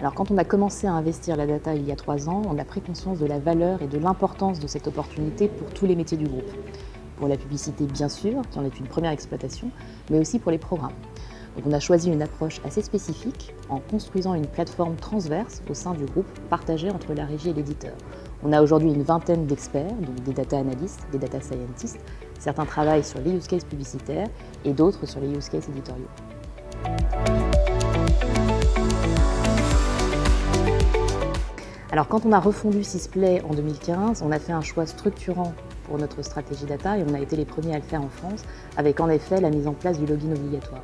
Alors quand on a commencé à investir la data il y a 3 ans, on a pris conscience de la valeur et de l'importance de cette opportunité pour tous les métiers du groupe. Pour la publicité bien sûr, qui en est une première exploitation, mais aussi pour les programmes. Donc on a choisi une approche assez spécifique en construisant une plateforme transverse au sein du groupe partagée entre la régie et l'éditeur. On a aujourd'hui une vingtaine d'experts, donc des data analystes, des data scientists. Certains travaillent sur les use cases publicitaires et d'autres sur les use cases éditoriaux. Alors quand on a refondu Sisplay en 2015, on a fait un choix structurant pour notre stratégie data et on a été les premiers à le faire en France avec en effet la mise en place du login obligatoire.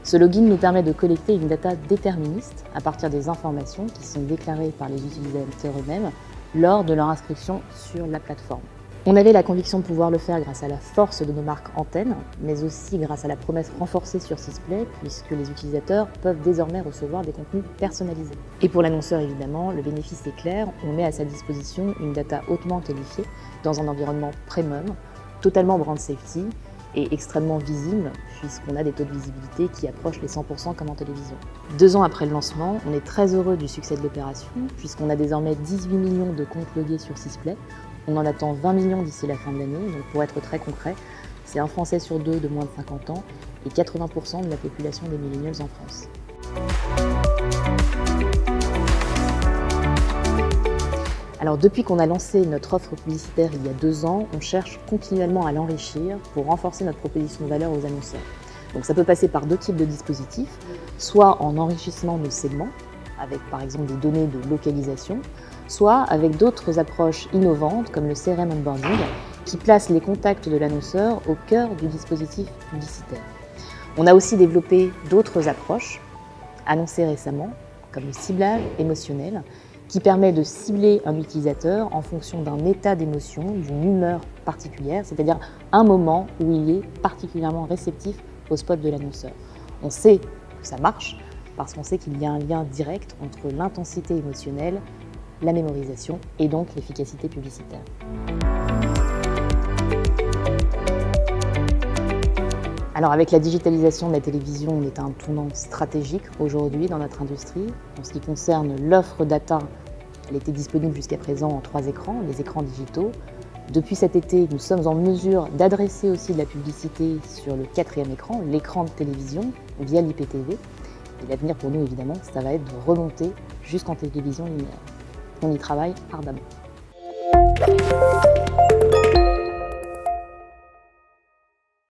Ce login nous permet de collecter une data déterministe à partir des informations qui sont déclarées par les utilisateurs eux-mêmes lors de leur inscription sur la plateforme. On avait la conviction de pouvoir le faire grâce à la force de nos marques antennes, mais aussi grâce à la promesse renforcée sur Sisplay, puisque les utilisateurs peuvent désormais recevoir des contenus personnalisés. Et pour l'annonceur évidemment, le bénéfice est clair, on met à sa disposition une data hautement qualifiée dans un environnement premium, totalement brand safety et extrêmement visible, puisqu'on a des taux de visibilité qui approchent les 100% comme en télévision. 2 ans après le lancement, on est très heureux du succès de l'opération, puisqu'on a désormais 18 millions de comptes logués sur Sisplay. On en attend 20 millions d'ici la fin de l'année, donc pour être très concret, c'est un Français sur 2 de moins de 50 ans et 80% de la population des millennials en France. Alors depuis qu'on a lancé notre offre publicitaire il y a 2 ans, on cherche continuellement à l'enrichir pour renforcer notre proposition de valeur aux annonceurs. Donc ça peut passer par 2 types de dispositifs, soit en enrichissement de segments, avec par exemple des données de localisation, soit avec d'autres approches innovantes comme le CRM onboarding qui place les contacts de l'annonceur au cœur du dispositif publicitaire. On a aussi développé d'autres approches, annoncées récemment, comme le ciblage émotionnel, qui permet de cibler un utilisateur en fonction d'un état d'émotion, d'une humeur particulière, c'est-à-dire un moment où il est particulièrement réceptif au spot de l'annonceur. On sait que ça marche parce qu'on sait qu'il y a un lien direct entre l'intensité émotionnelle, la mémorisation et donc l'efficacité publicitaire. Alors avec la digitalisation de la télévision, on est à un tournant stratégique aujourd'hui dans notre industrie. En ce qui concerne l'offre data, elle était disponible jusqu'à présent en 3 écrans, les écrans digitaux. Depuis cet été, nous sommes en mesure d'adresser aussi de la publicité sur le 4e écran, l'écran de télévision, via l'IPTV. Et l'avenir pour nous, évidemment, ça va être de remonter jusqu'en télévision linéaire. On y travaille ardemment.